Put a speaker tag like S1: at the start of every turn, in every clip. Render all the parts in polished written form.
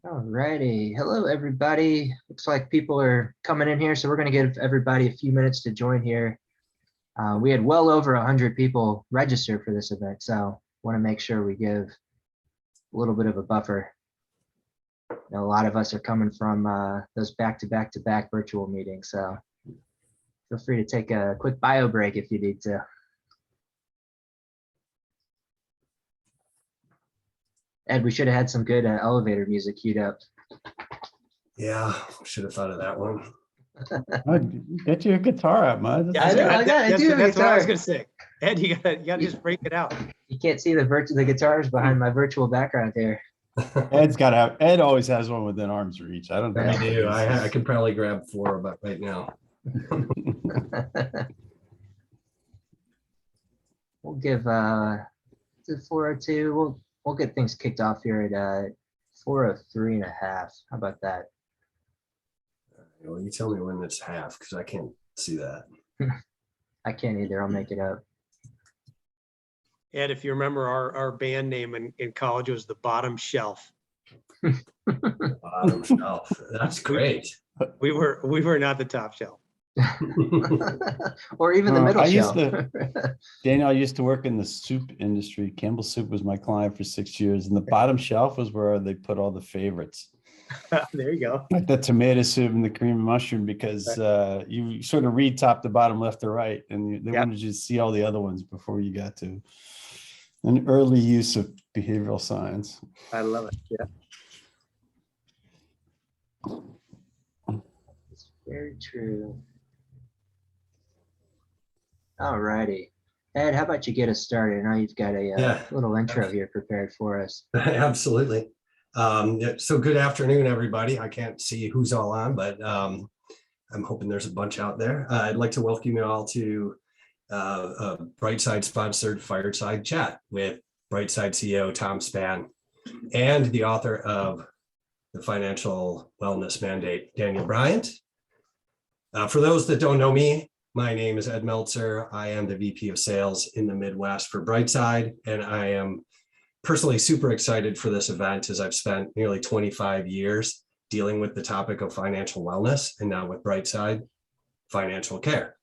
S1: Alrighty. Hello, everybody. Looks like people are coming in here, so we're going to give everybody a few minutes to join here. We had well over 100 people register for this event, so want to make sure we give a little bit of a buffer. A lot of us are coming from those back-to-back-to-back virtual meetings, so feel free to take a quick bio break if you need to. Ed, we should have had some good elevator music queued up.
S2: Yeah, should have thought of that one.
S3: Get your guitar out, Mud.
S1: I do have a
S4: That's what I was
S1: guitar.
S4: gonna say. Ed, you gotta just break it out.
S1: You can't see the guitars behind my virtual background here.
S3: Ed always has one within arm's reach. I don't think
S2: I do. I could probably grab four, but right now.
S1: We'll give to 402. We'll get things kicked off here at 403.5. How about that?
S2: Well, you tell me when it's half because I can't see that.
S1: I can't either. I'll make it up.
S4: Ed, if you remember, our band name in college was the Bottom Shelf.
S2: Bottom shelf. That's great.
S4: We were not the top shelf.
S1: Or even the middle shelf.
S3: Daniel, I used to work in the soup industry. Campbell Soup was my client for 6 years, and the bottom shelf was where they put all the favorites.
S4: There you go.
S3: Like the tomato soup and the cream and mushroom, because you sort of read top to bottom, left to right, and they wanted you to see all the other ones before you got to an early use of behavioral science.
S4: I love it. Yeah.
S1: It's very true. All righty. Ed, how about you get us started? I know you've got a little intro here prepared for us.
S2: Absolutely. So good afternoon, everybody. I can't see who's all on, but I'm hoping there's a bunch out there. I'd like to welcome you all to a Brightside sponsored Fireside Chat with Brightside CEO Tom Spann and the author of the Financial Wellness Mandate, Daniel Bryant. For those that don't know me, my name is Ed Meltzer. I am the VP of Sales in the Midwest for Brightside, and I am personally super excited for this event as I've spent nearly 25 years dealing with the topic of financial wellness, and now with Brightside Financial Care.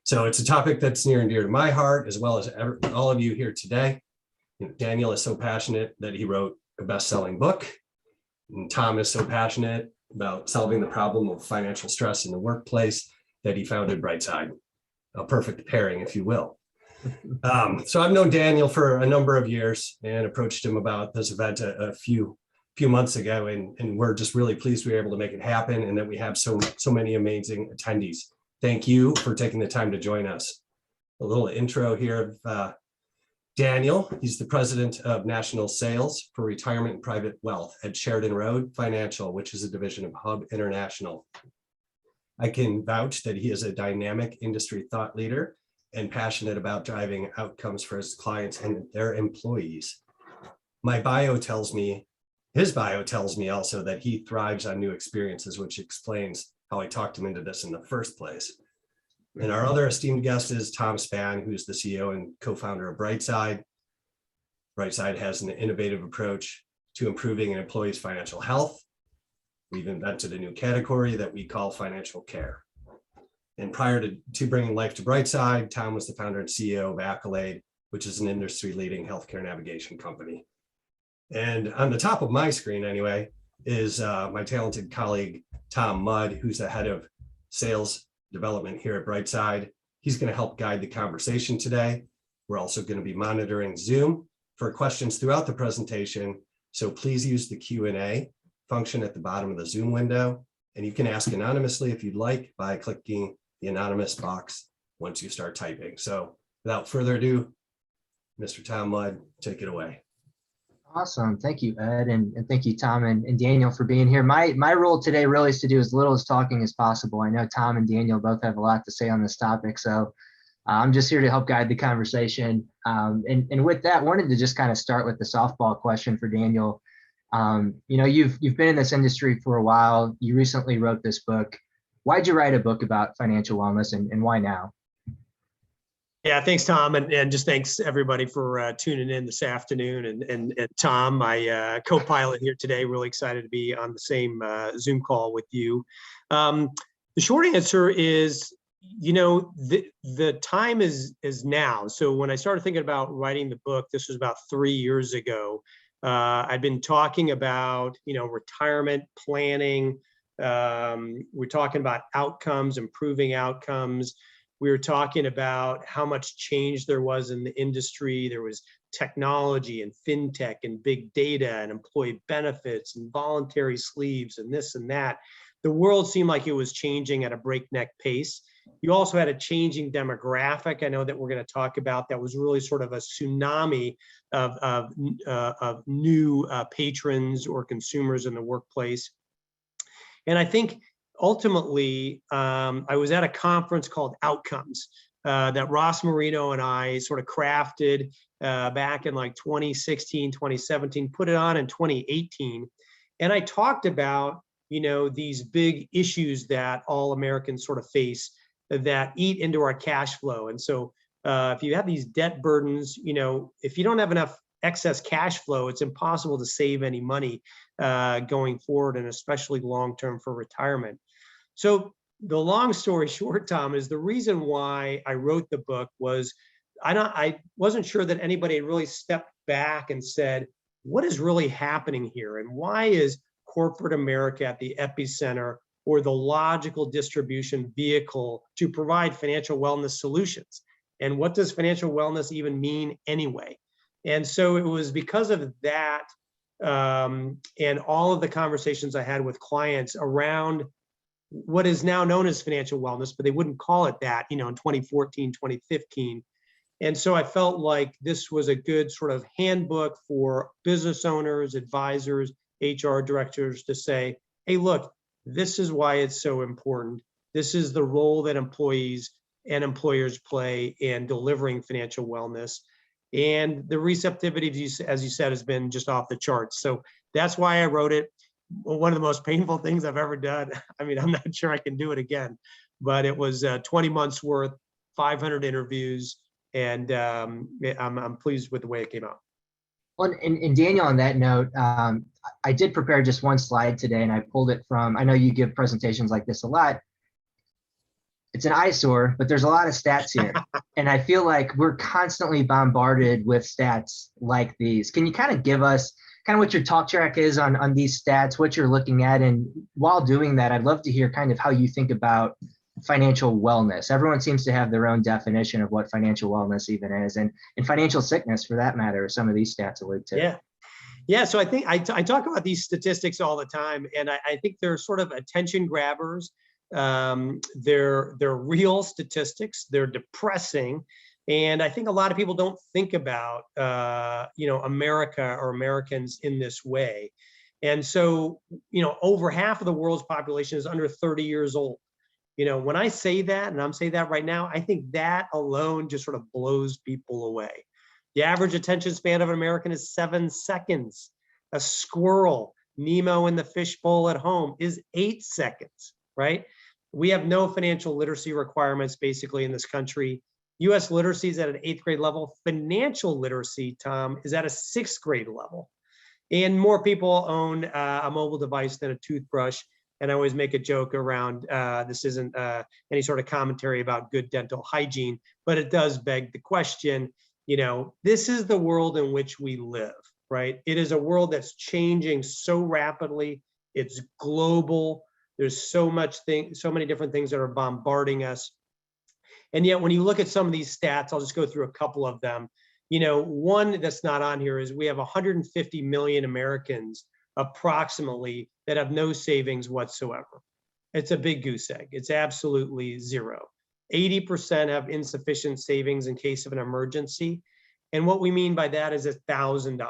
S2: So it's a topic that's near and dear to my heart, as well as all of you here today. Daniel is so passionate that he wrote a best-selling book, and Tom is so passionate about solving the problem of financial stress in the workplace that he founded Brightside, a perfect pairing, if you will. So I've known Daniel for a number of years and approached him about this event a few months ago, and we're just really pleased we were able to make it happen and that we have so many amazing attendees. Thank you for taking the time to join us. A little intro here of Daniel. He's the president of national sales for retirement and private wealth at Sheridan Road Financial, which is a division of Hub International. I can vouch that he is a dynamic industry thought leader and passionate about driving outcomes for his clients and their employees. His bio tells me also that he thrives on new experiences, which explains how I talked him into this in the first place. And our other esteemed guest is Tom Spann, who's the CEO and co-founder of Brightside. Brightside has an innovative approach to improving an employee's financial health. We've invented a new category that we call financial care. And prior to bringing life to Brightside, Tom was the founder and CEO of Accolade, which is an industry-leading healthcare navigation company. And on the top of my screen, anyway, is my talented colleague, Tom Mudd, who's the head of sales development here at Brightside. He's going to help guide the conversation today. We're also going to be monitoring Zoom for questions throughout the presentation. So please use the Q&A function at the bottom of the Zoom window. And you can ask anonymously if you'd like by clicking the anonymous box once you start typing. So without further ado, Mr. Tom Mudd, take it away.
S1: Awesome. Thank you, Ed. And thank you, Tom and Daniel, for being here. My role today really is to do as little as talking as possible. I know Tom and Daniel both have a lot to say on this topic. So I'm just here to help guide the conversation. And with that, wanted to just kind of start with the softball question for Daniel. You've been in this industry for a while. You recently wrote this book. Why'd you write a book about financial wellness and why now?
S4: Yeah, thanks, Tom, and just thanks everybody for tuning in this afternoon. And Tom, my co-pilot here today, really excited to be on the same Zoom call with you. The short answer is, the time is now. So when I started thinking about writing the book, this was about 3 years ago. I've been talking about retirement planning. We're talking about outcomes, improving outcomes. We were talking about how much change there was in the industry. There was technology and fintech and big data and employee benefits and voluntary sleeves and this and that. The world seemed like it was changing at a breakneck pace. You also had a changing demographic. I know that we're going to talk about that was really sort of a tsunami of new patrons or consumers in the workplace. And I think ultimately, I was at a conference called Outcomes that Ross Marino and I sort of crafted back in like 2016, 2017, put it on in 2018. And I talked about, these big issues that all Americans sort of face that eat into our cash flow. And so if you have these debt burdens, if you don't have enough excess cash flow, it's impossible to save any money going forward, and especially long-term for retirement. So the long story short, Tom, is the reason why I wrote the book was I wasn't sure that anybody had really stepped back and said, what is really happening here? And why is corporate America at the epicenter or the logical distribution vehicle to provide financial wellness solutions? And what does financial wellness even mean anyway? And so it was because of that and all of the conversations I had with clients around what is now known as financial wellness, but they wouldn't call it that, in 2014, 2015. And so I felt like this was a good sort of handbook for business owners, advisors, HR directors to say, hey, look, this is why it's so important. This is the role that employees and employers play in delivering financial wellness. And the receptivity, as you said, has been just off the charts. So that's why I wrote it. One of the most painful things I've ever done. I mean, I'm not sure I can do it again, but it was 20 months worth, 500 interviews, and I'm pleased with the way it came out.
S1: Well, and Daniel, on that note, I did prepare just one slide today, and I pulled it from, I know you give presentations like this a lot. It's an eyesore, but there's a lot of stats here. And I feel like we're constantly bombarded with stats like these. Can you kind of give us kind of what your talk track is on these stats, what you're looking at? And while doing that, I'd love to hear kind of how you think about financial wellness. Everyone seems to have their own definition of what financial wellness even is, and financial sickness for that matter, some of these stats allude to.
S4: Yeah. So I think I talk about these statistics all the time, and I think they're sort of attention grabbers. They're real statistics. They're depressing. And I think a lot of people don't think about, America or Americans in this way. And so, over half of the world's population is under 30 years old. When I say that, and I'm saying that right now, I think that alone just sort of blows people away. The average attention span of an American is 7 seconds. A squirrel, Nemo in the fishbowl at home, is 8 seconds, right? We have no financial literacy requirements basically in this country. US literacy is at an 8th grade level. Financial literacy, Tom, is at a 6th grade level. And more people own a mobile device than a toothbrush. And I always make a joke around, this isn't any sort of commentary about good dental hygiene, but it does beg the question, this is the world in which we live, right? It is a world that's changing so rapidly. It's global. There's so many different things that are bombarding us. And yet when you look at some of these stats, I'll just go through a couple of them. One that's not on here is we have 150 million Americans approximately that have no savings whatsoever. It's a big goose egg. It's absolutely zero. 80% have insufficient savings in case of an emergency. And what we mean by that is $1,000,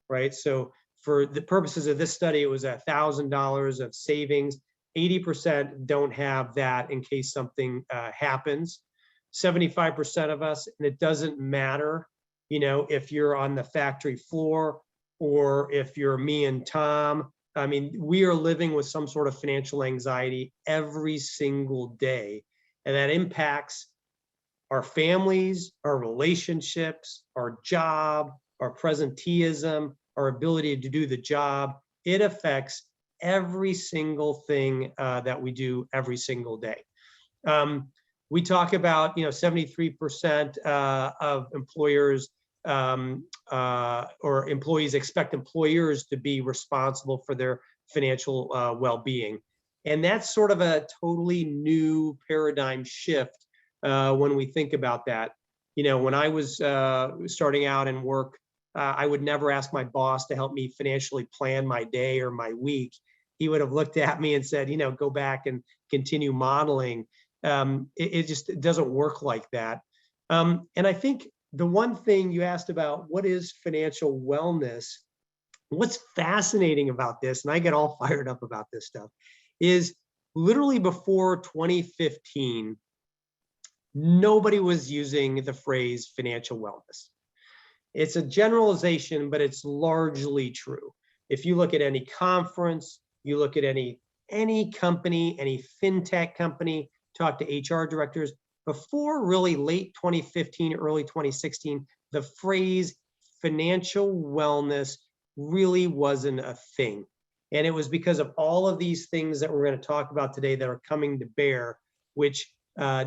S4: right? So for the purposes of this study, it was $1,000 of savings. 80% don't have that in case something happens. 75% of us, and it doesn't matter, if you're on the factory floor or if you're me and Tom, I mean, we are living with some sort of financial anxiety every single day. And that impacts our families, our relationships, our job, our presenteeism, our ability to do the job. It affects every single thing that we do every single day. We talk about, 73% of employers or employees expect employers to be responsible for their financial well-being. And that's sort of a totally new paradigm shift when we think about that. When I was starting out in work, I would never ask my boss to help me financially plan my day or my week. He would have looked at me and said, go back and continue modeling. It just doesn't work like that. And I think the one thing you asked about, what is financial wellness? What's fascinating about this, and I get all fired up about this stuff, is literally before 2015, nobody was using the phrase financial wellness. It's a generalization, but it's largely true. If you look at any conference, you look at any company, any fintech company, talk to HR directors, before really late 2015, early 2016, the phrase financial wellness really wasn't a thing. And it was because of all of these things that we're going to talk about today that are coming to bear, which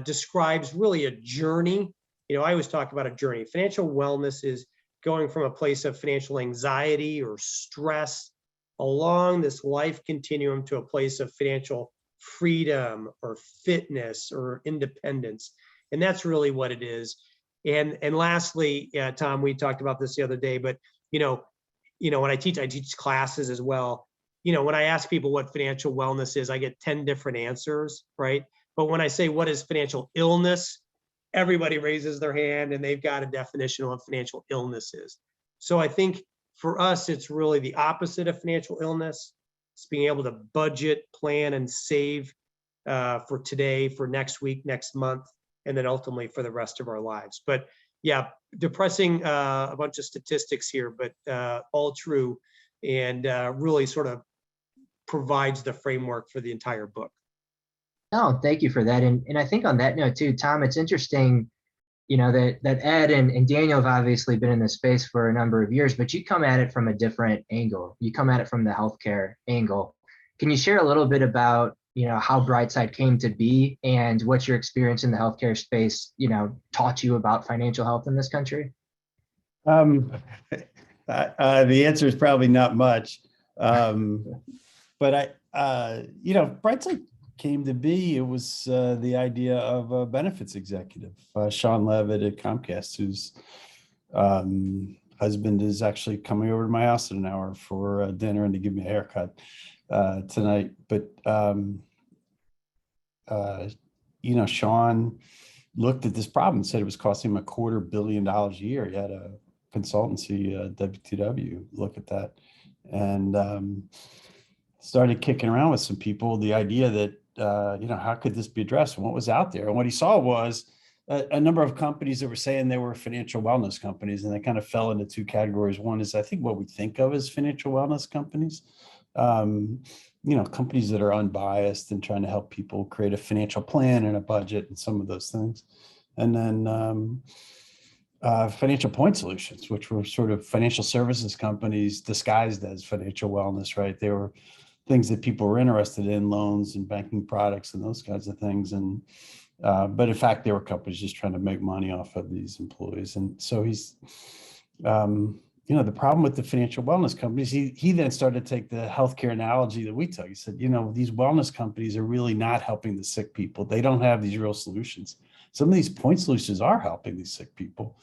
S4: describes really a journey. I always talk about a journey. Financial wellness is going from a place of financial anxiety or stress along this life continuum to a place of financial freedom or fitness or independence. And that's really what it is. And lastly, Tom, we talked about this the other day, but when I teach classes as well. When I ask people what financial wellness is, I get 10 different answers, right? But when I say, what is financial illness? Everybody raises their hand and they've got a definition of what financial illness is. So I think for us, it's really the opposite of financial illness. It's being able to budget, plan, and save for today, for next week, next month, and then ultimately for the rest of our lives. But yeah, depressing a bunch of statistics here, but all true, and really sort of provides the framework for the entire book.
S1: No, thank you for that. And I think on that note too, Tom, it's interesting, that Ed and Daniel have obviously been in this space for a number of years, but you come at it from a different angle. You come at it from the healthcare angle. Can you share a little bit about, how Brightside came to be and what your experience in the healthcare space, taught you about financial health in this country?
S3: The answer is probably not much. But Brightside came to be, it was the idea of a benefits executive, Sean Levitt at Comcast, whose husband is actually coming over to my house in an hour for dinner and to give me a haircut tonight. But, Sean looked at this problem and said it was costing him $250 million a year. He had a consultancy, WTW, look at that. And started kicking around with some people the idea that, how could this be addressed and what was out there? And what he saw was a number of companies that were saying they were financial wellness companies, and they kind of fell into two categories. One is, I think, what we think of as financial wellness companies, companies that are unbiased and trying to help people create a financial plan and a budget and some of those things. And then financial point solutions, which were sort of financial services companies disguised as financial wellness, right? They were things that people were interested in, loans and banking products and those kinds of things. And, but in fact, there were companies just trying to make money off of these employees. And so he's, the problem with the financial wellness companies, he then started to take the healthcare analogy that we took. He said, these wellness companies are really not helping the sick people. They don't have these real solutions. Some of these point solutions are helping these sick people.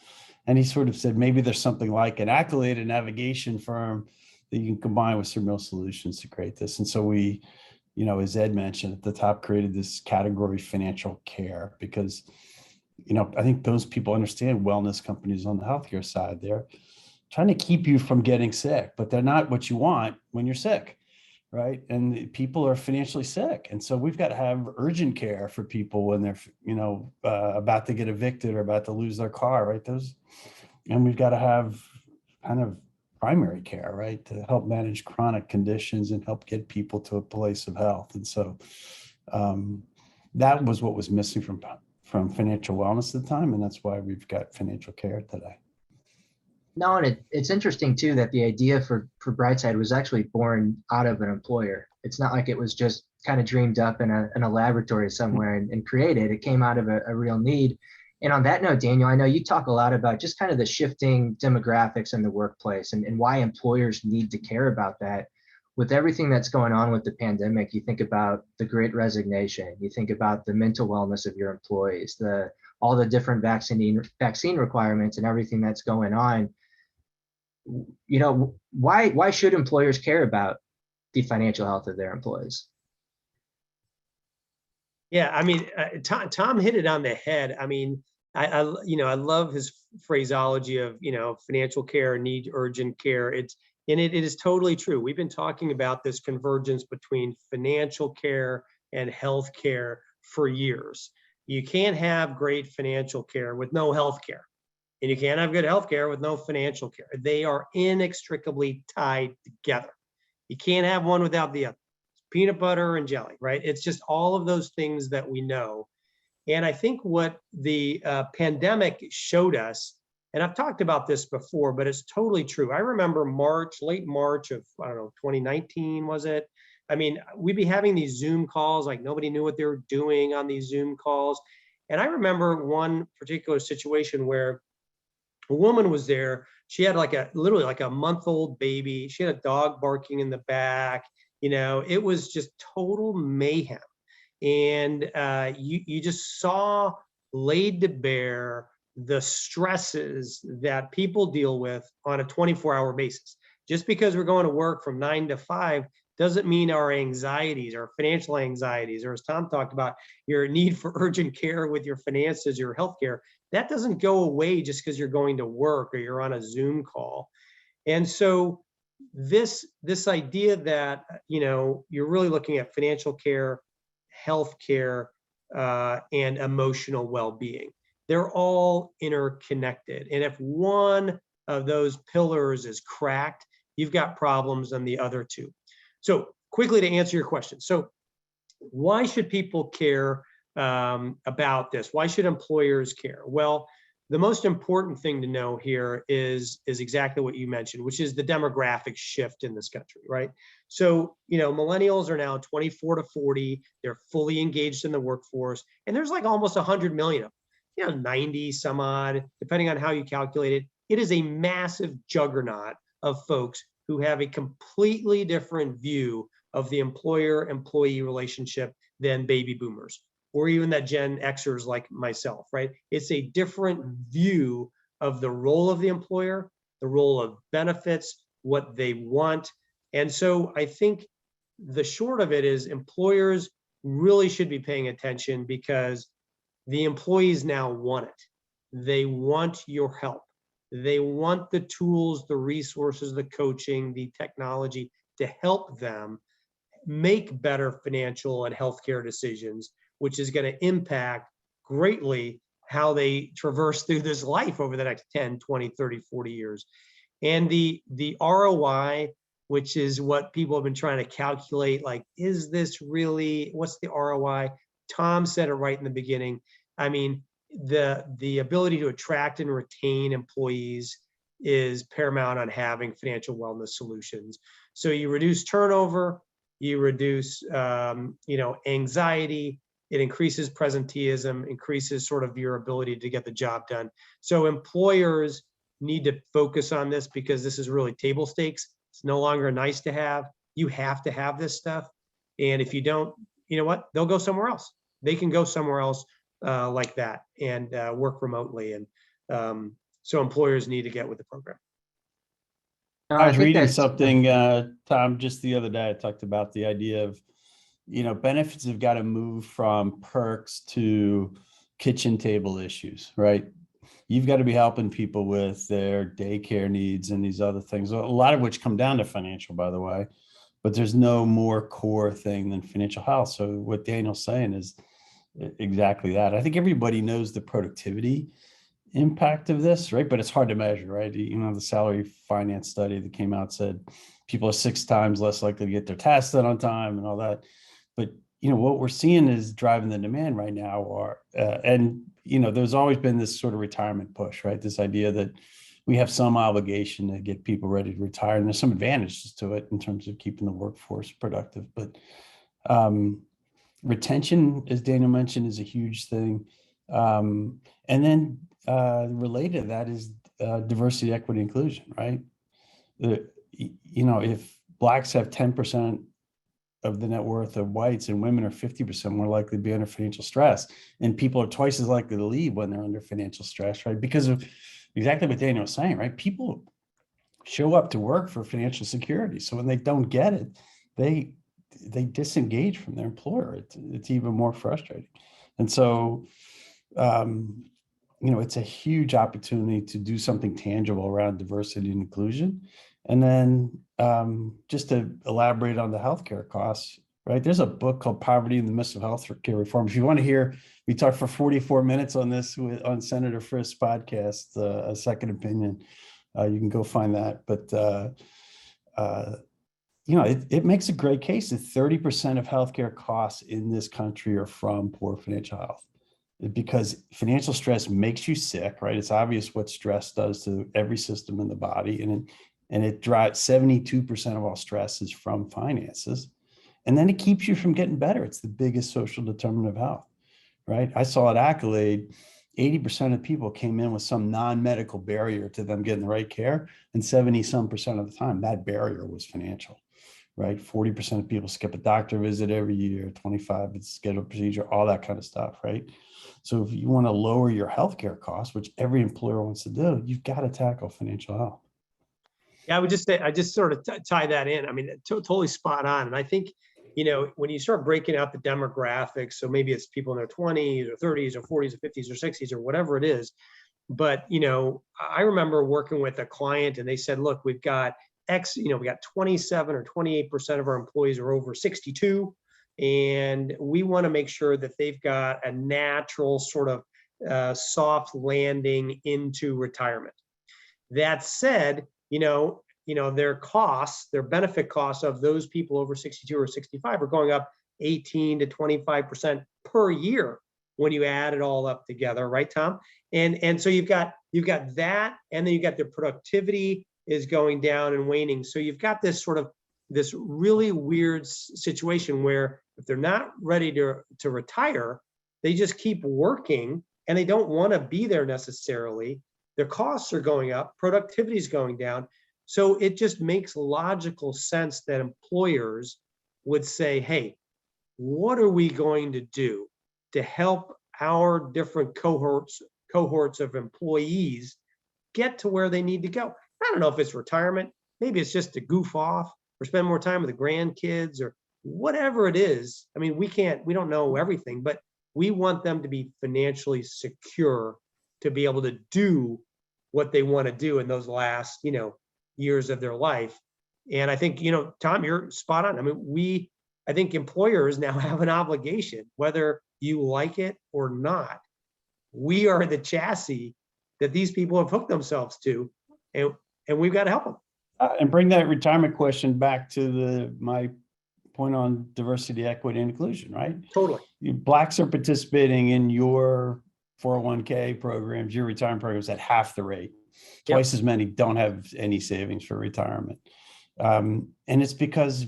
S3: And he sort of said, maybe there's something like an Accolade, a navigation firm that you can combine with some real solutions to create this. And so we, as Ed mentioned at the top, created this category, financial care, because, I think those people understand wellness companies on the healthcare side. They're trying to keep you from getting sick, but they're not what you want when you're sick, right? And people are financially sick. And so we've got to have urgent care for people when they're, about to get evicted or about to lose their car, right? And we've got to have kind of primary care, right, to help manage chronic conditions and help get people to a place of health. And so that was what was missing from from financial wellness at the time, and that's why we've got financial care today.
S1: No, and it's interesting too that the idea for Brightside was actually born out of an employer. It's not like it was just kind of dreamed up in a laboratory somewhere and created. It came out of a real need. And on that note, Daniel, I know you talk a lot about just kind of the shifting demographics in the workplace and why employers need to care about that. With everything that's going on with the pandemic, you think about the Great Resignation, you think about the mental wellness of your employees, all the different vaccine requirements and everything that's going on. You know, why should employers care about the financial health of their employees?
S4: Yeah, I mean, Tom hit it on the head. I mean, I love his phraseology of, financial care, need urgent care. It is totally true. We've been talking about this convergence between financial care and health care for years. You can't have great financial care with no health care, and you can't have good health care with no financial care. They are inextricably tied together. You can't have one without the other. Peanut butter and jelly, right? It's just all of those things that we know. And I think what the pandemic showed us, and I've talked about this before, but it's totally true. I remember late March of, 2019, was it? I mean, we'd be having these Zoom calls, like nobody knew what they were doing on these Zoom calls. And I remember one particular situation where a woman was there. She had literally like a month-old baby. She had a dog barking in the back. It was just total mayhem. And you just saw laid to bear the stresses that people deal with on a 24-hour basis. Just because we're going to work from 9 to 5 doesn't mean our anxieties, our financial anxieties, or as Tom talked about, your need for urgent care with your finances, your healthcare, that doesn't go away just because you're going to work or you're on a Zoom call. And so this idea that, you're really looking at financial care, health care, and emotional well-being. They're all interconnected. And if one of those pillars is cracked, you've got problems on the other two. So quickly to answer your question. So why should people care about this? Why should employers care? Well, the most important thing to know here is exactly what you mentioned, which is the demographic shift in this country, right? So, millennials are now 24 to 40. They're fully engaged in the workforce. And there's like almost 100 million of them, 90 some odd, depending on how you calculate it. It is a massive juggernaut of folks who have a completely different view of the employer-employee relationship than baby boomers, or even that Gen Xers like myself, right? It's a different view of the role of the employer, the role of benefits, what they want. And so I think the short of it is employers really should be paying attention because the employees now want it. They want your help. They want the tools, the resources, the coaching, the technology to help them make better financial and healthcare decisions, which is going to impact greatly how they traverse through this life over the next 10, 20, 30, 40 years. And the ROI, which is what people have been trying to calculate, like, is this really, what's the ROI? Tom said it right in the beginning. I mean, the ability to attract and retain employees is paramount on having financial wellness solutions. So you reduce turnover, you reduce anxiety, it increases presenteeism, increases sort of your ability to get the job done. So employers need to focus on this because this is really table stakes. It's no longer nice to have. You have to have this stuff. And if you don't, you know what? They'll go somewhere else. They can go somewhere else like that and work remotely. And so employers need to get with the program.
S3: I was
S1: think
S3: reading
S1: that's-
S3: something, Tom, just the other day. I talked about the idea of, benefits have got to move from perks to kitchen table issues, right? You've got to be helping people with their daycare needs and these other things, a lot of which come down to financial, by the way, but there's no more core thing than financial health. So what Daniel's saying is exactly that. I think everybody knows the productivity impact of this, right? But it's hard to measure, right? The salary finance study that came out said people are 6 times less likely to get their tasks done on time and all that. But what we're seeing is driving the demand right now and there's always been this sort of retirement push, right? This idea that we have some obligation to get people ready to retire, and there's some advantages to it in terms of keeping the workforce productive. But retention, as Daniel mentioned, is a huge thing. And then related to that is diversity, equity, inclusion, right? If Blacks have 10% of the net worth of whites and women are 50% more likely to be under financial stress, and people are twice as likely to leave when they're under financial stress, right? Because of exactly what Daniel was saying, right? People show up to work for financial security. So when they don't get it, they disengage from their employer. It's even more frustrating. And so, it's a huge opportunity to do something tangible around diversity and inclusion. And then just to elaborate on the healthcare costs, right? There's a book called Poverty in the Midst of Healthcare Reform. If you want to hear, we talked for 44 minutes on this on Senator Frist's podcast, A Second Opinion. You can go find that. But, it makes a great case that 30% of healthcare costs in this country are from poor financial health. Because financial stress makes you sick, right? It's obvious what stress does to every system in the body. And it drives 72% of all stress is from finances. And then it keeps you from getting better. It's the biggest social determinant of health, right? I saw at Accolade, 80% of people came in with some non-medical barrier to them getting the right care. And 70% of the time, that barrier was financial, right? 40% of people skip a doctor visit every year, 25 it's scheduled procedure, all that kind of stuff, right? So if you want to lower your healthcare costs, which every employer wants to do, you've got to tackle financial health.
S4: Yeah, I would just say, I just sort of tie that in. I mean, totally spot on. And I think, when you start breaking out the demographics, so maybe it's people in their 20s or 30s or 40s or 50s or 60s or whatever it is. But, I remember working with a client and they said, look, we've got X, we got 27 or 28% of our employees are over 62. And we want to make sure that they've got a natural sort of soft landing into retirement. That said, their costs, their benefit costs of those people over 62 or 65 are going up 18 to 25% per year when you add it all up together, right, Tom? And so you've got that, and then you got their productivity is going down and waning. So you've got this really weird situation where if they're not ready to retire, they just keep working and they don't want to be there necessarily. Their costs are going up, productivity is going down. So it just makes logical sense that employers would say, hey, what are we going to do to help our different cohorts of employees get to where they need to go? I don't know if it's retirement, maybe it's just to goof off or spend more time with the grandkids or whatever it is. I mean, we don't know everything, but we want them to be financially secure to be able to do what they want to do in those last, years of their life. And I think, Tom, you're spot on. I mean, I think employers now have an obligation, whether you like it or not. We are the chassis that these people have hooked themselves to, and we've got to help them.
S3: And bring that retirement question back to my point on diversity, equity, and inclusion, right?
S4: Totally.
S3: Blacks are participating in your 401k programs, your retirement programs at half the rate. Twice as many don't have any savings for retirement. And it's because,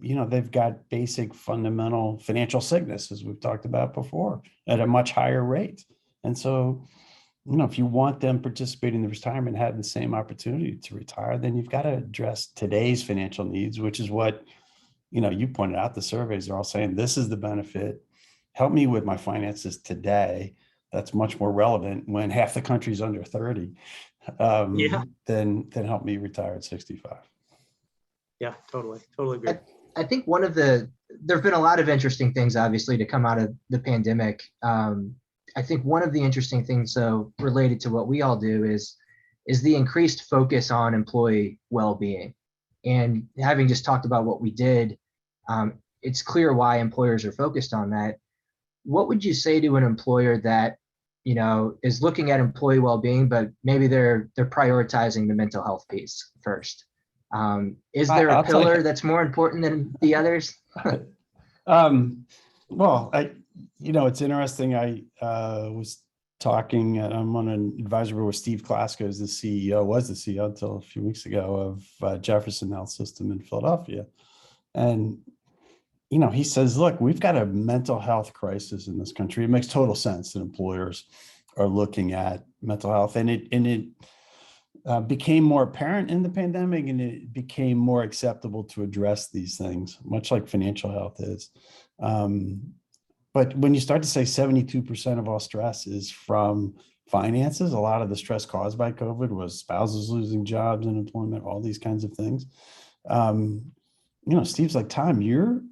S3: they've got basic fundamental financial sickness, as we've talked about before, at a much higher rate. And so, if you want them participating in the retirement, have the same opportunity to retire, then you've got to address today's financial needs, which is what, you pointed out, the surveys are all saying, this is the benefit. Help me with my finances today. That's much more relevant when half the country's under 30 than help me retire at 65.
S4: Yeah, totally agree.
S1: I think there've been a lot of interesting things, obviously, to come out of the pandemic. I think one of the interesting things, though, related to what we all do is the increased focus on employee well-being. And having just talked about what we did, it's clear why employers are focused on that. What would you say to an employer that, is looking at employee well-being, but maybe they're prioritizing the mental health piece first? Is there a pillar that's more important than the others?
S3: Well, it's interesting. I was talking, and I'm on an advisory board with Steve Klasko, was the CEO until a few weeks ago of Jefferson Health System in Philadelphia. And, he says, look, we've got a mental health crisis in this country. It makes total sense that employers are looking at mental health, and it became more apparent in the pandemic, and it became more acceptable to address these things, much like financial health is. But when you start to say 72% of all stress is from finances, a lot of the stress caused by COVID was spouses losing jobs and employment, all these kinds of things. Steve's like, Tom, your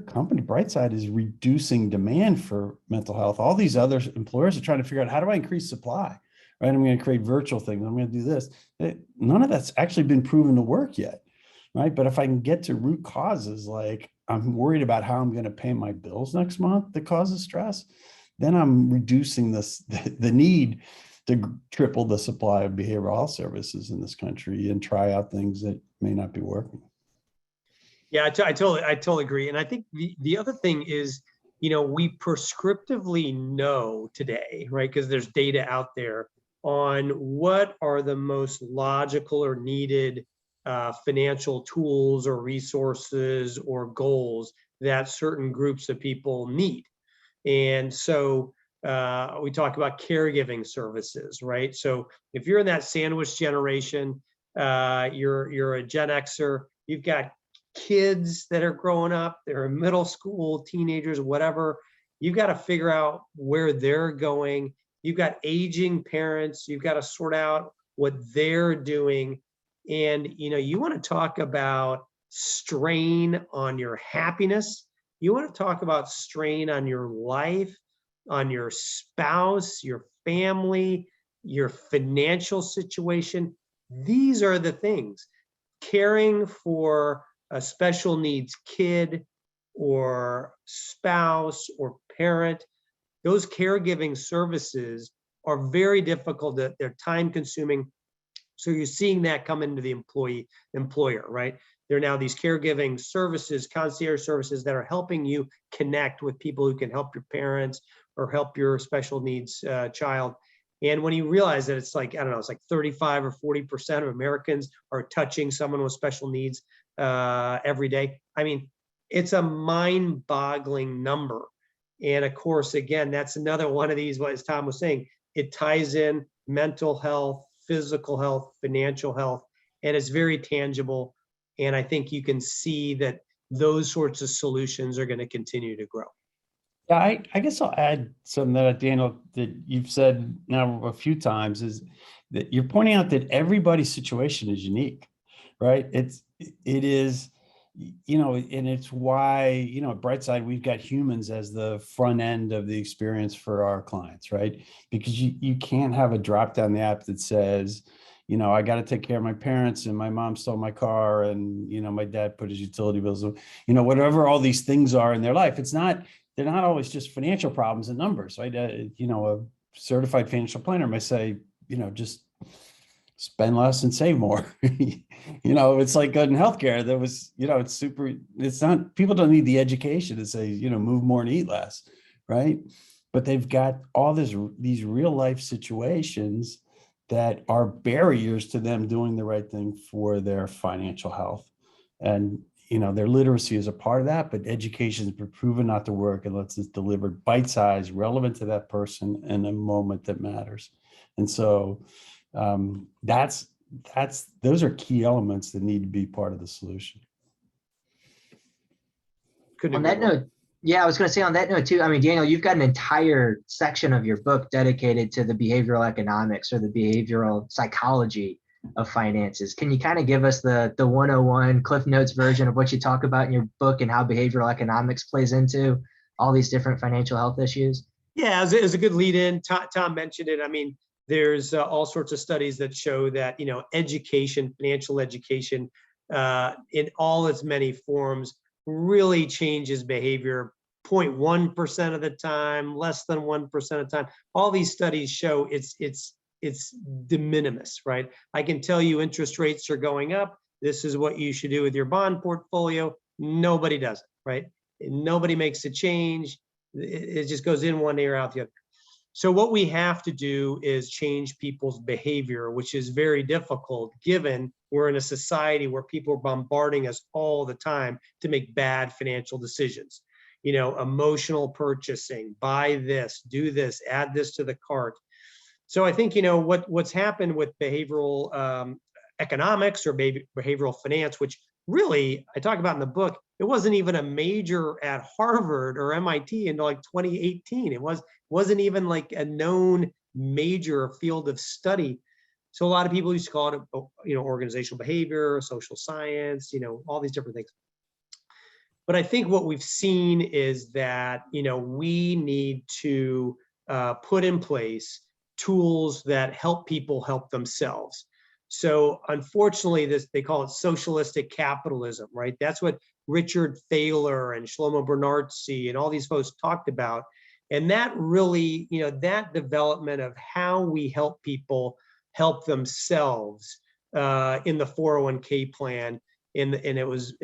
S3: company, Brightside, is reducing demand for mental health. All these other employers are trying to figure out, how do I increase supply? Right? I'm going to create virtual things. I'm going to do this. None of that's actually been proven to work yet. Right. But if I can get to root causes, like I'm worried about how I'm going to pay my bills next month that causes stress, then I'm reducing the need to triple the supply of behavioral health services in this country and try out things that may not be working.
S4: Yeah, I totally agree. And I think the other thing is, we prescriptively know today, right? Because there's data out there on what are the most logical or needed financial tools or resources or goals that certain groups of people need. And so we talk about caregiving services, right? So if you're in that sandwich generation, you're a Gen Xer, you've got kids that are growing up, they're in middle school, teenagers, whatever, you've got to figure out where they're going. You've got aging parents, you've got to sort out what they're doing. And, you want to talk about strain on your happiness. You want to talk about strain on your life, on your spouse, your family, your financial situation. These are the things. Caring for a special needs kid or spouse or parent, those caregiving services are very difficult. They're time consuming. So you're seeing that come into the employer, right? There are now these caregiving services, concierge services that are helping you connect with people who can help your parents or help your special needs child. And when you realize that it's like, I don't know, it's like 35 or 40% of Americans are touching someone with special needs every day. I mean, it's a mind-boggling number. And of course, again, that's another one of these, as Tom was saying, it ties in mental health, physical health, financial health, and it's very tangible. And I think you can see that those sorts of solutions are going to continue to grow.
S3: Yeah, I guess I'll add something that, Daniel, that you've said now a few times, is that you're pointing out that everybody's situation is unique, right? It is, and it's why, at Brightside, we've got humans as the front end of the experience for our clients, right? Because you can't have a drop down the app that says, I got to take care of my parents, and my mom stole my car, and, my dad put his utility bills, whatever all these things are in their life. They're not always just financial problems and numbers, right? A certified financial planner may say, just spend less and save more. It's like in healthcare, there was, it's not, people don't need the education to say, move more and eat less, right? But they've got all these real life situations that are barriers to them doing the right thing for their financial health. And their literacy is a part of that, but education has been proven not to work unless it's delivered bite-sized, relevant to that person in a moment that matters. And so those are key elements that need to be part of the solution.
S1: On that note, yeah, I was going to say on that note too, I mean, Daniel, you've got an entire section of your book dedicated to the behavioral economics or the behavioral psychology of finances. Can you kind of give us the 101 Cliff Notes version of what you talk about in your book and how behavioral economics plays into all these different financial health issues?
S4: Yeah, as a good lead in, Tom mentioned it. I mean, there's all sorts of studies that show that, education, financial education in all its many forms really changes behavior 0.1% of the time, less than 1% of the time. All these studies show it's de minimis, right? I can tell you interest rates are going up. This is what you should do with your bond portfolio. Nobody does it, right? nobody makes a change. It just goes in one ear, out the other. So what we have to do is change people's behavior, which is very difficult given we're in a society where people are bombarding us all the time to make bad financial decisions. Emotional purchasing, buy this, do this, add this to the cart. So I think, what's happened with behavioral economics or behavioral finance, which really I talk about in the book, it wasn't even a major at Harvard or MIT until like 2018. It wasn't even like a known major field of study. So a lot of people used to call it, organizational behavior, social science, all these different things. But I think what we've seen is that, we need to put in place tools that help people help themselves. So unfortunately, they call it socialistic capitalism, right? That's what Richard Thaler and Shlomo Bernardsky and all these folks talked about. And that really, that development of how we help people help themselves in the 401k plan, and it was,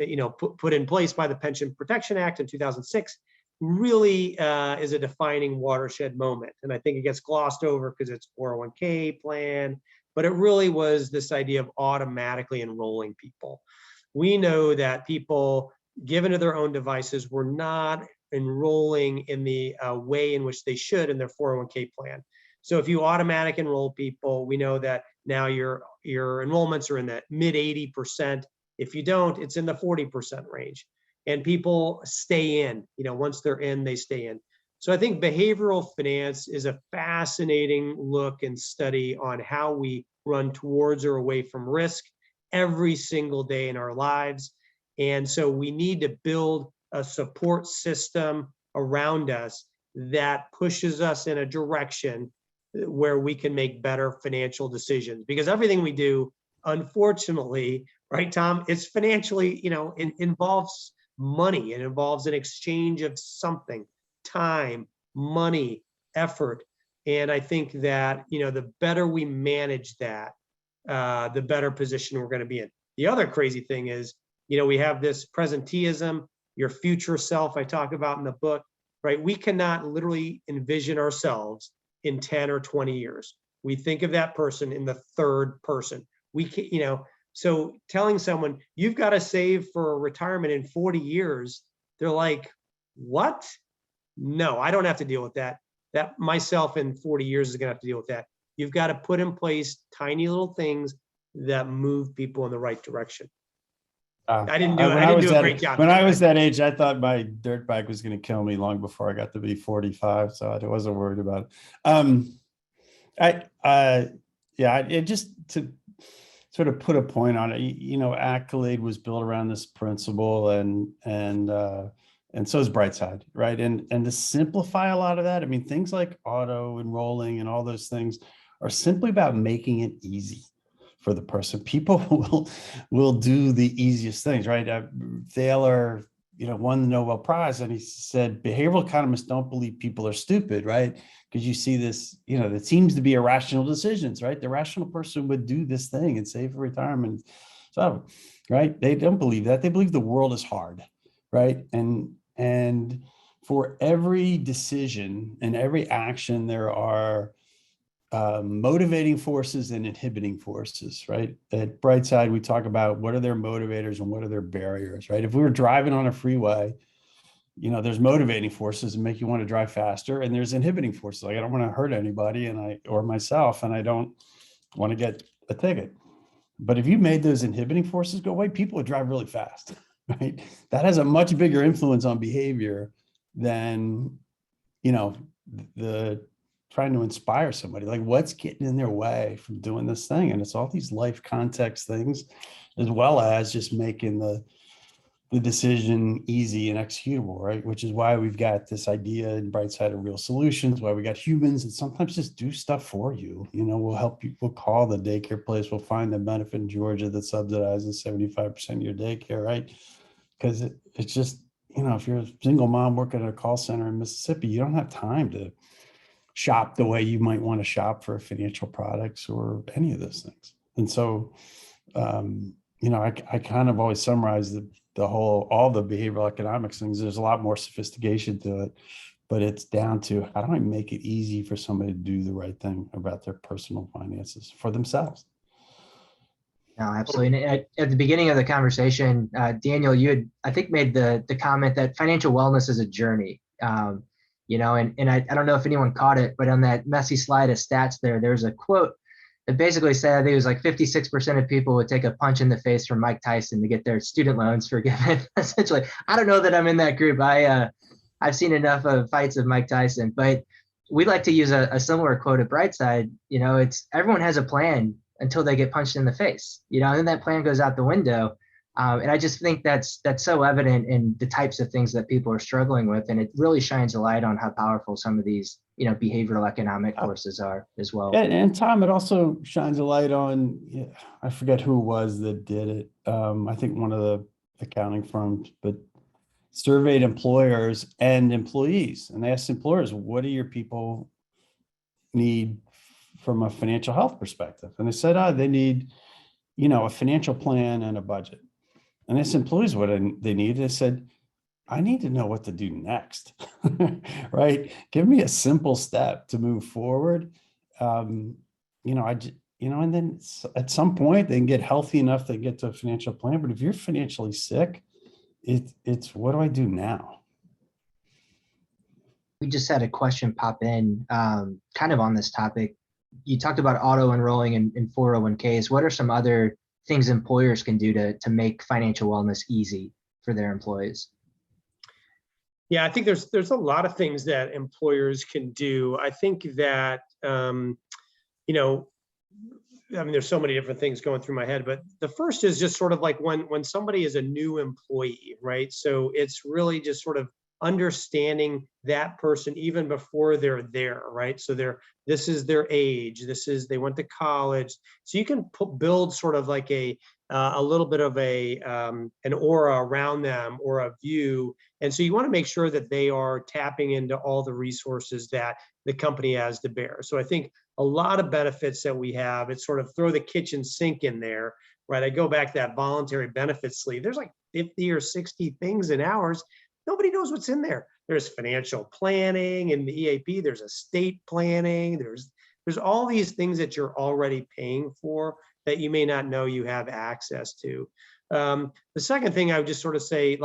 S4: put in place by the Pension Protection Act in 2006, really is a defining watershed moment. And I think it gets glossed over because it's 401k plan, but it really was this idea of automatically enrolling people. We know that people, given to their own devices, were not enrolling in the way in which they should in their 401k plan. So if you automatic enroll people, we know that now your enrollments are in the mid 80%. If you don't, it's in the 40% range. And people stay in, once they're in, they stay in. So I think behavioral finance is a fascinating look and study on how we run towards or away from risk every single day in our lives. And so we need to build a support system around us that pushes us in a direction where we can make better financial decisions. Because everything we do, unfortunately, right, Tom, it's financially, it involves money. It involves an exchange of something, time, money, effort. And I think that, the better we manage that, the better position we're going to be in. The other crazy thing is, we have this presenteeism, your future self I talk about in the book, right? We cannot literally envision ourselves in 10 or 20 years. We think of that person in the third person. We can, so telling someone you've got to save for retirement in 40 years, they're like, what? No, I don't have to deal with that. That myself in 40 years is going to have to deal with that. You've got to put in place tiny little things that move people in the right direction. I didn't do a great job.
S3: When I was that age, I thought my dirt bike was going to kill me long before I got to be 45. So I wasn't worried about it. It just to sort of put a point on it, Accolade was built around this principle and so is Brightside, right? And to simplify a lot of that, things like auto enrolling and all those things are simply about making it easy for the person. People will do the easiest things, right? Thaler, won the Nobel Prize, and he said behavioral economists don't believe people are stupid, right? Because you see this, that seems to be irrational decisions, right? The rational person would do this thing and save for retirement. So, right? They don't believe that. They believe the world is hard, right? And for every decision and every action, there are motivating forces and inhibiting forces, right? At Brightside, we talk about what are their motivators and what are their barriers, right? If we were driving on a freeway, there's motivating forces that make you want to drive faster, and there's inhibiting forces. Like I don't want to hurt anybody or myself, and I don't want to get a ticket. But if you made those inhibiting forces go away, people would drive really fast, right? That has a much bigger influence on behavior than, the trying to inspire somebody. Like what's getting in their way from doing this thing? And it's all these life context things, as well as just making the decision easy and executable, right? Which is why we've got this idea in Brightside of Real Solutions, why we got humans that sometimes just do stuff for you. We'll help you, we'll call the daycare place, we'll find the benefit in Georgia that subsidizes 75% of your daycare, right? Because it's just, if you're a single mom working at a call center in Mississippi, you don't have time to shop the way you might want to shop for financial products or any of those things. And so, I kind of always summarize all the behavioral economics things. There's a lot more sophistication to it, but it's down to how do I make it easy for somebody to do the right thing about their personal finances for themselves.
S1: No, absolutely. And at the beginning of the conversation, Daniel, you had, I think, made the comment that financial wellness is a journey. And I don't know if anyone caught it, but on that messy slide of stats there's a quote that basically said, I think it was like 56% of people would take a punch in the face from Mike Tyson to get their student loans forgiven. Essentially, I don't know that I'm in that group. I've seen enough of fights of Mike Tyson, but we like to use a similar quote at Brightside. It's everyone has a plan until they get punched in the face, and then that plan goes out the window. And I just think that's so evident in the types of things that people are struggling with. And it really shines a light on how powerful some of these, behavioral economic courses are as well.
S3: And Tom, it also shines a light on, I forget who it was that did it. I think one of the accounting firms, but surveyed employers and employees and asked employers, what do your people need from a financial health perspective? And they said, they need, a financial plan and a budget. And asked employees what they need. They said, I need to know what to do next, right? Give me a simple step to move forward. And then at some point they can get healthy enough to get to a financial plan. But if you're financially sick, it's what do I do now?
S1: We just had a question pop in kind of on this topic. You talked about auto enrolling in 401ks. What are some other things employers can do to make financial wellness easy for their employees?
S4: Yeah, I think there's a lot of things that employers can do. I think that, there's so many different things going through my head, but the first is just sort of like when somebody is a new employee, right? So it's really just sort of understanding that person even before they're there, right? So this is their age, they went to college. So you can build sort of like a little bit of an aura around them or a view. And so you want to make sure that they are tapping into all the resources that the company has to bear. So I think a lot of benefits that we have, it's sort of throw the kitchen sink in there, right? I go back to that voluntary benefits sleeve. There's like 50 or 60 things in ours. Nobody knows what's in there. There's financial planning in the EAP. There's estate planning. There's all these things that you're already paying for that you may not know you have access to. The second thing I would just sort of say,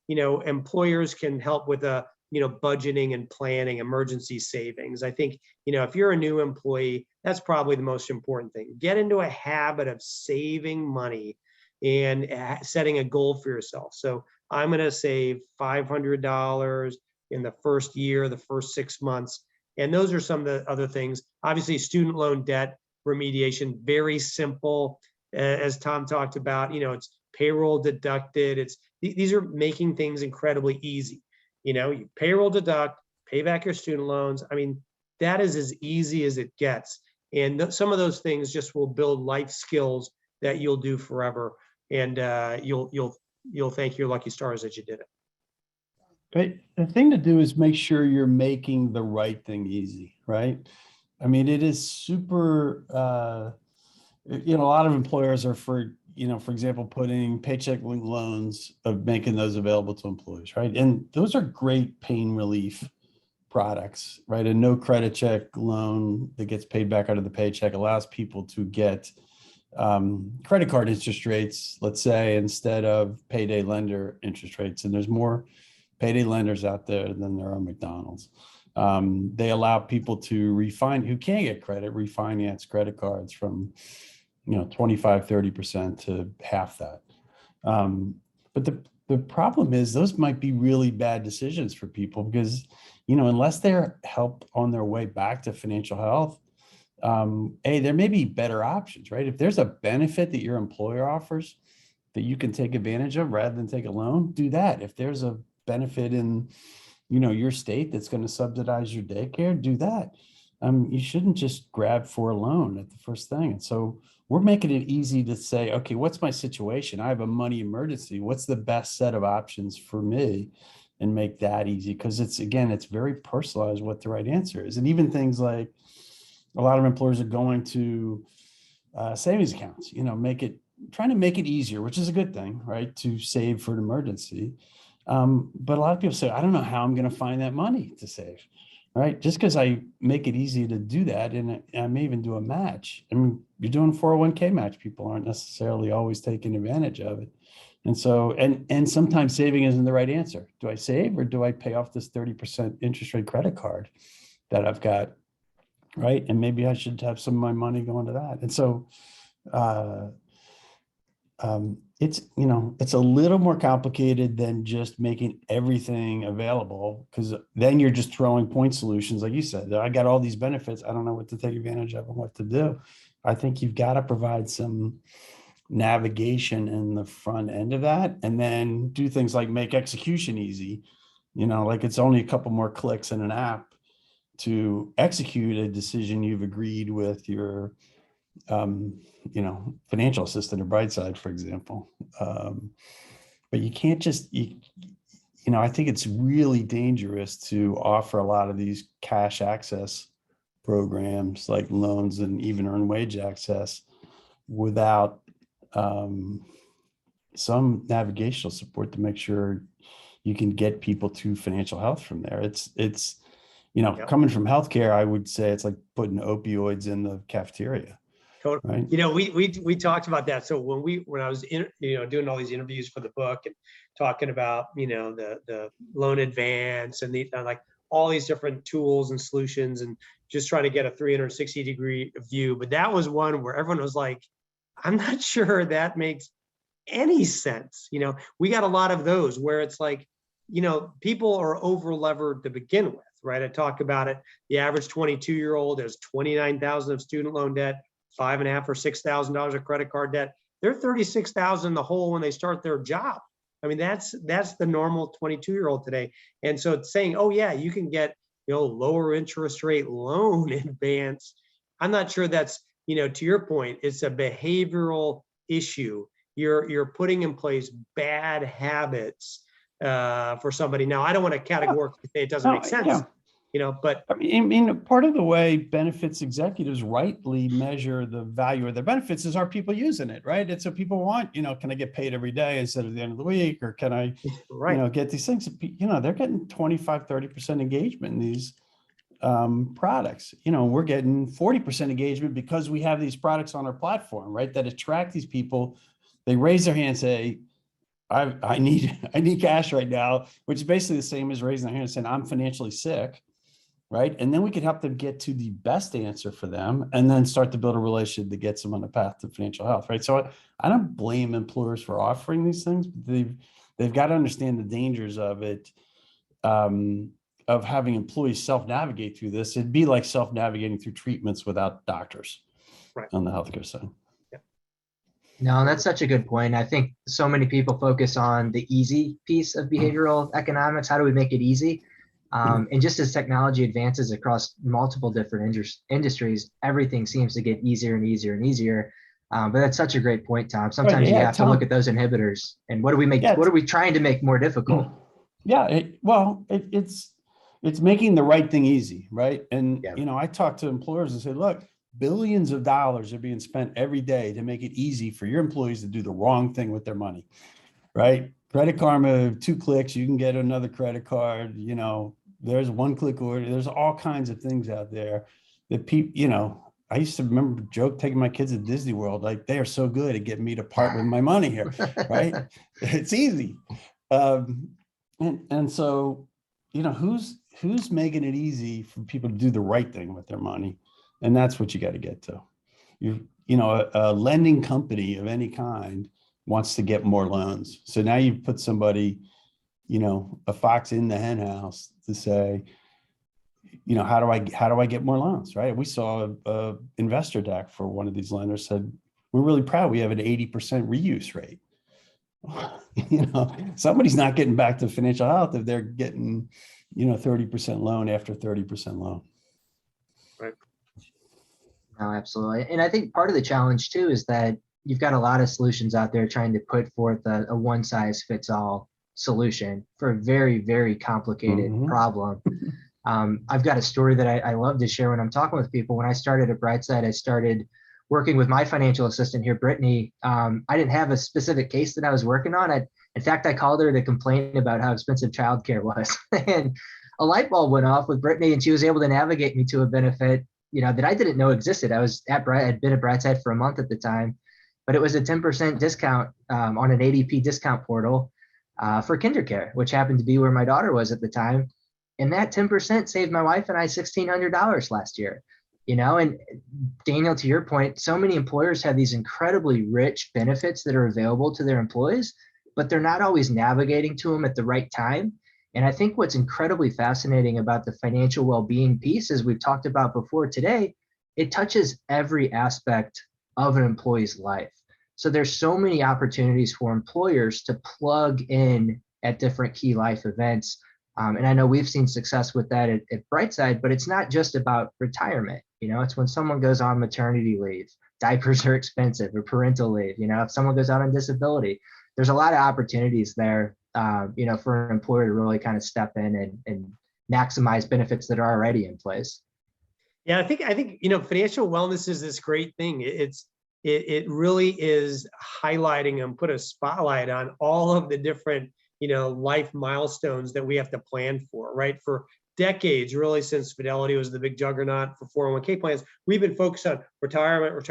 S4: employers can help with budgeting and planning, emergency savings. I think, if you're a new employee, that's probably the most important thing. Get into a habit of saving money and setting a goal for yourself. So I'm going to save $500 in the first year, the first 6 months. And those are some of the other things. Obviously, student loan debt remediation, very simple. As Tom talked about, it's payroll deducted. These are making things incredibly easy. You payroll deduct, pay back your student loans. I mean, that is as easy as it gets. And some of those things just will build life skills that you'll do forever. And you'll thank your lucky stars that you did it.
S3: Right. The thing to do is make sure you're making the right thing easy, right? I mean, it is super, a lot of employers are for example, putting paycheck linked loans of making those available to employees, right? And those are great pain relief products, right? A no credit check loan that gets paid back out of the paycheck allows people to get credit card interest rates, let's say, instead of payday lender interest rates. And there's more payday lenders out there than there are McDonald's. They allow people to who can't get credit, refinance credit cards from 25, 30% to half that. But the problem is those might be really bad decisions for people because, unless they're helped on their way back to financial health, there may be better options, right? If there's a benefit that your employer offers that you can take advantage of rather than take a loan, do that. If there's a benefit in, your state that's going to subsidize your daycare, do that. You shouldn't just grab for a loan at the first thing. And so we're making it easy to say, okay, what's my situation? I have a money emergency. What's the best set of options for me? And make that easy because it's very personalized what the right answer is. And even things like a lot of employers are going to savings accounts, make it trying to make it easier, which is a good thing, right? To save for an emergency. But a lot of people say, I don't know how I'm going to find that money to save, right? Just because I make it easy to do that, and I may even do a match. I mean, you're doing 401k match. People aren't necessarily always taking advantage of it. And so, and sometimes saving isn't the right answer. Do I save, or do I pay off this 30% interest rate credit card that I've got, right? And maybe I should have some of my money going to that. And so, it's, it's a little more complicated than just making everything available, because then you're just throwing point solutions. Like you said, I got all these benefits, I don't know what to take advantage of and what to do. I think you've got to provide some navigation in the front end of that, and then do things like make execution easy. Like it's only a couple more clicks in an app to execute a decision you've agreed with your financial assistant or Brightside, for example. But you can't just, I think it's really dangerous to offer a lot of these cash access programs like loans and even earned wage access without some navigational support to make sure you can get people to financial health from there. It's
S4: Yep.
S3: Coming from healthcare, I would say it's like putting opioids in the cafeteria.
S4: Totally.
S3: Right.
S4: We talked about that. So when I was doing all these interviews for the book and talking about the loan advance and like all these different tools and solutions, and just trying to get a 360-degree view, but that was one where everyone was like, I'm not sure that makes any sense. We got a lot of those where it's like, people are over levered to begin with, right? I talk about it. The average 22-year-old has 29,000 of student loan debt, $5,500 or $6,000 of credit card debt. They're 36,000 in the hole when they start their job. I mean, that's the normal 22-year-old today. And so it's saying, oh yeah, you can get, lower interest rate loan advance. I'm not sure that's, to your point, it's a behavioral issue. You're putting in place bad habits for somebody. Now, I don't want to categorically say it doesn't make sense, but
S3: I mean, part of the way benefits executives rightly measure the value of their benefits is, are people using it, right? And so people want, can I get paid every day instead of the end of the week, or can I,
S4: right.
S3: Get these things? They're getting 25, 30% engagement in these products. We're getting 40% engagement because we have these products on our platform, right? That attract these people. They raise their hand and say, I need cash right now, which is basically the same as raising their hand and saying, I'm financially sick. Right. And then we could help them get to the best answer for them, and then start to build a relationship that gets them on the path to financial health. Right. So I don't blame employers for offering these things, but they've got to understand the dangers of it, of having employees self-navigate through this. It'd be like self-navigating through treatments without doctors,
S4: right,
S3: on the healthcare side.
S1: No, that's such a good point. I think so many people focus on the easy piece of behavioral economics. How do we make it easy? And just as technology advances across multiple different industries, everything seems to get easier and easier and easier. But that's such a great point, Tom. Sometimes you have to look at those inhibitors and what do we make? What are we trying to make more difficult?
S3: Yeah, it's making the right thing easy, right? And I talk to employers and say, look, billions of dollars are being spent every day to make it easy for your employees to do the wrong thing with their money, right? Credit Karma, 2 clicks, you can get another credit card. There's one-click order. There's all kinds of things out there that people, I used to remember taking my kids to Disney World, like they are so good at getting me to part with my money here, right? It's easy. And so, who's making it easy for people to do the right thing with their money? And that's what you got to get to. A lending company of any kind wants to get more loans. So now you put somebody, a fox in the hen house to say, how do I get more loans, right? We saw a investor deck for one of these lenders said, we're really proud we have an 80% reuse rate. Somebody's not getting back to financial health if they're getting, 30% loan after 30% loan.
S4: Right.
S1: No, absolutely. And I think part of the challenge too is that you've got a lot of solutions out there trying to put forth a one size fits all solution for a very, very complicated problem. I've got a story that I love to share when I'm talking with people. When I started at Brightside, I started working with my financial assistant here, Brittany, I didn't have a specific case that I was working on. In fact, I called her to complain about how expensive childcare was. And a light bulb went off with Brittany, and she was able to navigate me to a benefit, that I didn't know existed. I'd been at Brightside for a month at the time, but it was a 10% discount on an ADP discount portal for KinderCare, which happened to be where my daughter was at the time. And that 10% saved my wife and I $1,600 last year. And Daniel, to your point, so many employers have these incredibly rich benefits that are available to their employees, but they're not always navigating to them at the right time. And I think what's incredibly fascinating about the financial well-being piece, as we've talked about before today, it touches every aspect of an employee's life. So there's so many opportunities for employers to plug in at different key life events. And I know we've seen success with that at Brightside, but it's not just about retirement. It's when someone goes on maternity leave, diapers are expensive, or parental leave. If someone goes out on disability, there's a lot of opportunities there, for an employer to really kind of step in and maximize benefits that are already in place.
S4: Yeah, I think financial wellness is this great thing. It really is highlighting and put a spotlight on all of the different life milestones that we have to plan for, right? For decades, really, since Fidelity was the big juggernaut for 401k plans, we've been focused on retirement.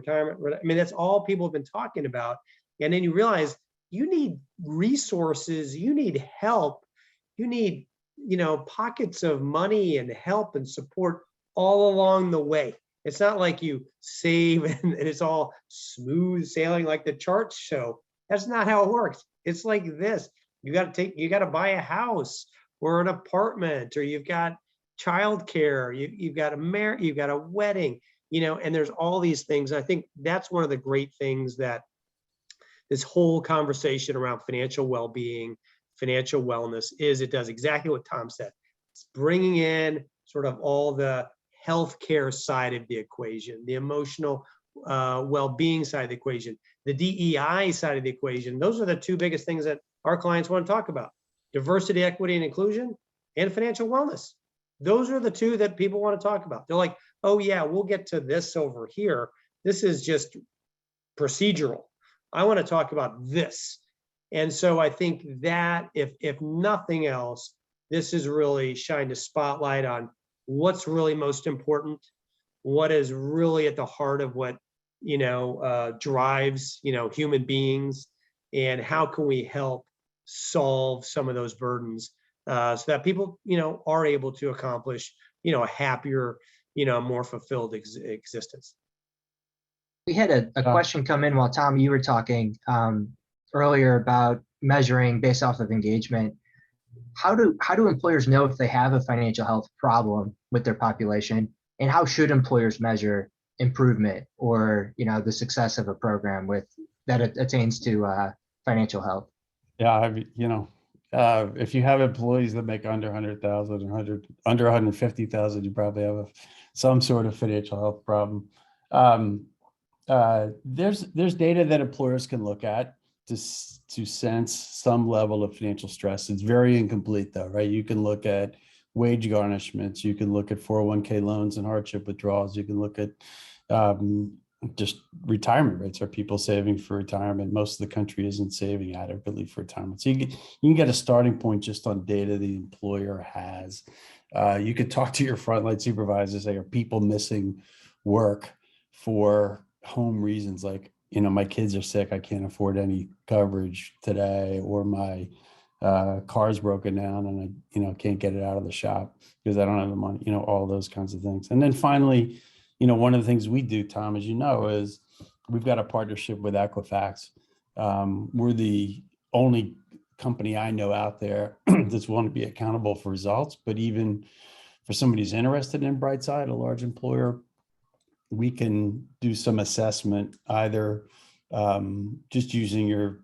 S4: I mean, that's all people have been talking about. And then you realize you need resources, you need help, you need, pockets of money and help and support all along the way. It's not like you save and it's all smooth sailing like the charts show. That's not how it works. It's like this. You got to buy a house or an apartment, or you've got childcare, you've got a wedding, and there's all these things. I think that's one of the great things that this whole conversation around financial well-being, financial wellness is. It does exactly what Tom said. It's bringing in sort of all the healthcare side of the equation, the emotional well-being side of the equation, the DEI side of the equation. Those are the two biggest things that our clients want to talk about: diversity, equity, and inclusion, and financial wellness. Those are the two that people want to talk about. They're like, oh yeah, we'll get to this over here. This is just procedural. I want to talk about this. And so I think that if nothing else, this has really shined a spotlight on what's really most important, what is really at the heart of what drives human beings, and how can we help solve some of those burdens so that people are able to accomplish a happier, more fulfilled existence.
S1: We had a question come in while Tom, you were talking earlier about measuring based off of engagement. How do employers know if they have a financial health problem with their population, and how should employers measure improvement or the success of a program that attains to financial health?
S3: Yeah, if you have employees that make under 100,000 or under 150,000, you probably have some sort of financial health problem. There's data that employers can look at to sense some level of financial stress. It's very incomplete though, right? You can look at wage garnishments, you can look at 401k loans and hardship withdrawals, you can look at just retirement rates. Are people saving for retirement? Most of the country isn't saving adequately for retirement. So you can get a starting point just on data the employer has. You could talk to your frontline supervisors, say, are people missing work for home reasons, like, my kids are sick, I can't afford any coverage today, or my car's broken down and I can't get it out of the shop because I don't have the money, all those kinds of things. And then finally, one of the things we do, Tom, as you know, is we've got a partnership with Equifax. We're the only company I know out there that's willing to be accountable for results. But even for somebody who's interested in Brightside, a large employer, we can do some assessment, either just using your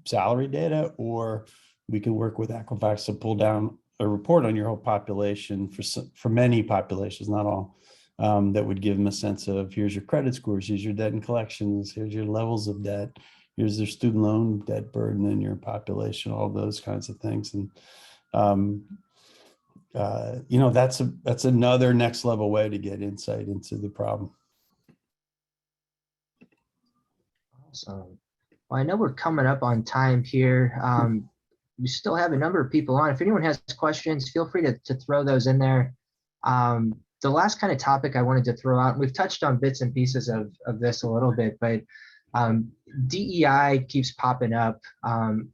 S3: salary data, or we can work with Equifax to pull down a report on your whole population for many populations, not all, that would give them a sense of, here's your credit scores, here's your debt and collections, here's your levels of debt, here's their student loan debt burden in your population, all those kinds of things. And that's another next level way to get insight into the problem.
S1: So, well, I know we're coming up on time here. We still have a number of people on. If anyone has questions, feel free to throw those in there. The last kind of topic I wanted to throw out, and we've touched on bits and pieces of this a little bit, but DEI keeps popping up.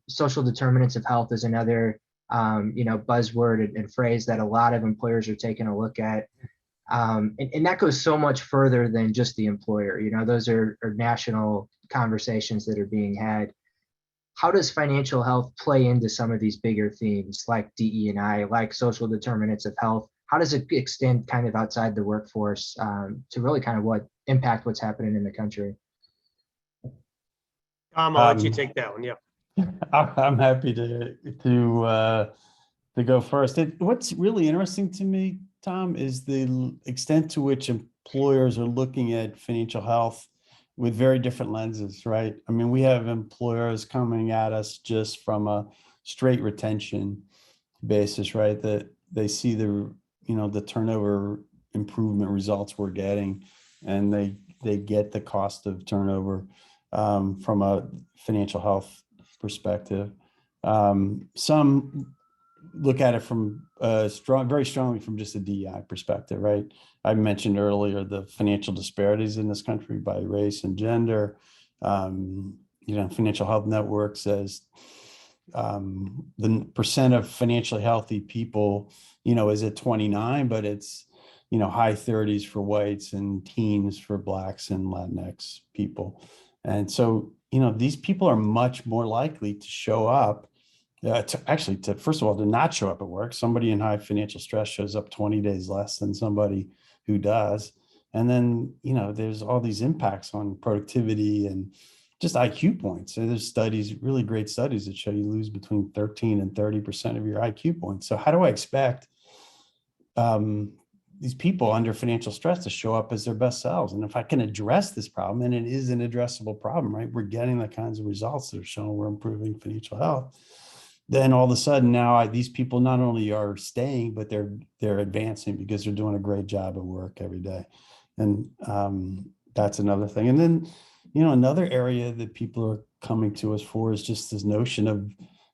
S1: Social determinants of health is another buzzword and phrase that a lot of employers are taking a look at. And that goes so much further than just the employer. Those are national conversations that are being had. How does financial health play into some of these bigger themes like DE&I, like social determinants of health? How does it extend kind of outside the workforce to really kind of impact what's happening in the country?
S4: Tom, I'll let you take that one. Yeah.
S3: I'm happy to go first. What's really interesting to me, Tom, is the extent to which employers are looking at financial health with very different lenses, right? I mean, we have employers coming at us just from a straight retention basis, right? That they see the turnover improvement results we're getting, and they get the cost of turnover from a financial health perspective. Some look at it from very strongly from just a DEI perspective, right? I mentioned earlier the financial disparities in this country by race and gender. Financial Health Network says the percent of financially healthy people, is at 29, but it's, high 30s for whites and teens for Blacks and Latinx people. And so, these people are much more likely to show up, first of all, to not show up at work. Somebody in high financial stress shows up 20 days less than somebody who does. And then, there's all these impacts on productivity and just IQ points. And there's studies, really great studies that show you lose between 13 and 30% of your IQ points. So how do I expect these people under financial stress to show up as their best selves? And if I can address this problem, and it is an addressable problem, right? We're getting the kinds of results that are showing we're improving financial health. Then all of a sudden now these people not only are staying, but they're advancing because they're doing a great job at work every day. And that's another thing. And then, another area that people are coming to us for is just this notion of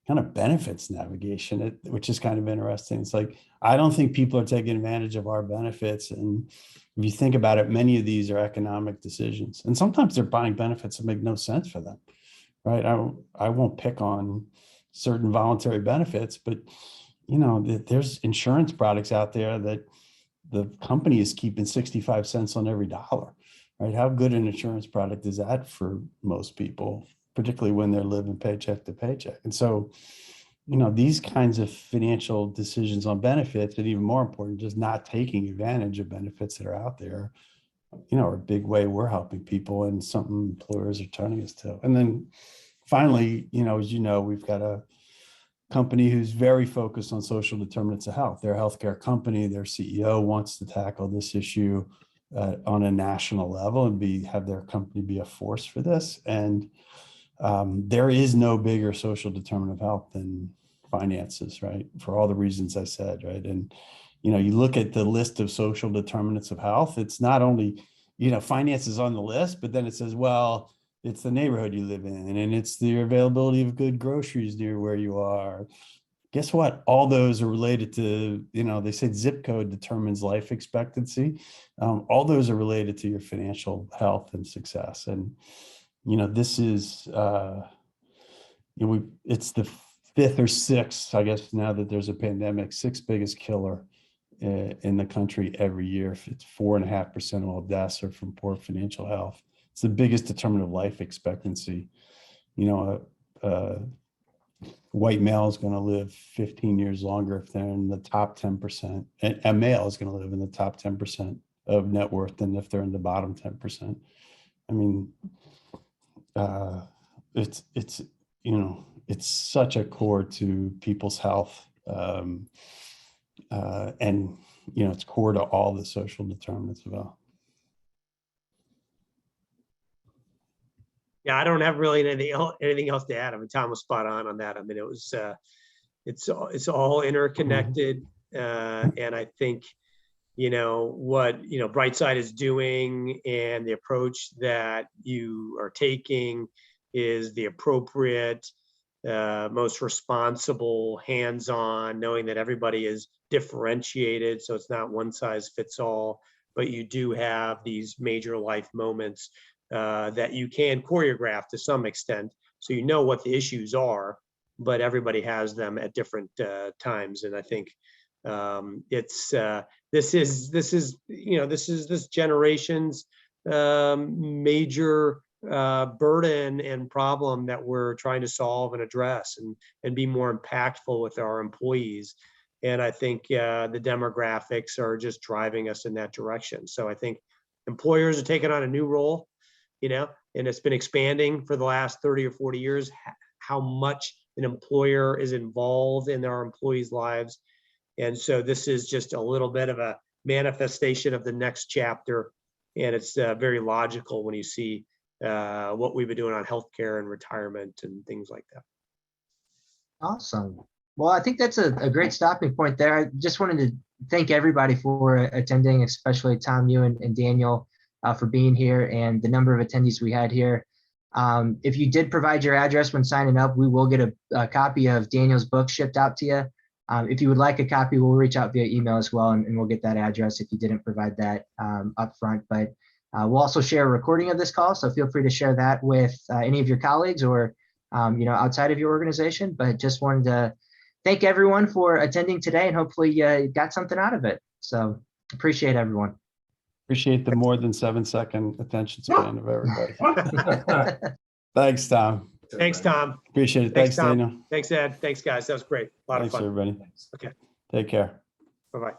S3: kind of benefits navigation, which is kind of interesting. It's like, I don't think people are taking advantage of our benefits. And if you think about it, many of these are economic decisions. And sometimes they're buying benefits that make no sense for them, right? I won't pick on certain voluntary benefits, but there's insurance products out there that the company is keeping 65 cents on every dollar, right? How good an insurance product is that for most people, particularly when they're living paycheck to paycheck? And so, these kinds of financial decisions on benefits, and even more important, just not taking advantage of benefits that are out there, are a big way we're helping people, and something employers are turning us to. And then finally, as we've got a company who's very focused on social determinants of health. They're a healthcare company. Their CEO wants to tackle this issue on a national level and have their company be a force for this. And there is no bigger social determinant of health than finances, right? For all the reasons I said, right? And, you look at the list of social determinants of health, it's not only, finance is on the list, but then it says, well, it's the neighborhood you live in, and it's the availability of good groceries near where you are. Guess what? All those are related to, they said zip code determines life expectancy. All those are related to your financial health and success. And, this is, it's the fifth or sixth, I guess, now that there's a pandemic, sixth biggest killer in the country every year. It's 4.5% of all deaths are from poor financial health. It's the biggest determinant of life expectancy. White male is going to live 15 years longer if they're in the top 10%. And a male is going to live in the top 10% of net worth than if they're in the bottom 10%. I mean, it's such a core to people's health. And, it's core to all the social determinants of health.
S4: Yeah, I don't have really anything else to add. I mean, Tom was spot on that. I mean, it was, it's all interconnected. And I think, what, Brightside is doing and the approach that you are taking is the appropriate, most responsible, hands-on, knowing that everybody is differentiated. So it's not one size fits all, but you do have these major life moments that you can choreograph to some extent. So you know what the issues are, but everybody has them at different times. And I think this is this generation's major burden and problem that we're trying to solve and address and be more impactful with our employees. And I think the demographics are just driving us in that direction. So I think employers are taking on a new role, and it's been expanding for the last 30 or 40 years, how much an employer is involved in our employees' lives. And so this is just a little bit of a manifestation of the next chapter. And it's very logical when you see what we've been doing on healthcare and retirement and things like that.
S1: Awesome. Well, I think that's a great stopping point there. I just wanted to thank everybody for attending, especially Tom, you and Daniel for being here, and the number of attendees we had here. If you did provide your address when signing up, we will get a copy of Daniel's book shipped out to you. If you would like a copy, we'll reach out via email as well, and we'll get that address if you didn't provide that up front. But we'll also share a recording of this call, so feel free to share that with any of your colleagues or outside of your organization. But just wanted to thank everyone for attending today, and hopefully you got something out of it. So appreciate everyone.
S3: Appreciate the more than 7-second attention span of everybody. Thanks, Tom.
S4: Thanks, Tom.
S3: Appreciate it.
S4: Thanks,
S3: Thanks,
S4: Tom.
S3: Daniel.
S4: Thanks, Ed. Thanks, guys. That was great. A lot
S3: Thanks,
S4: of fun.
S3: everybody.
S4: Okay.
S3: Take care.
S4: Bye-bye.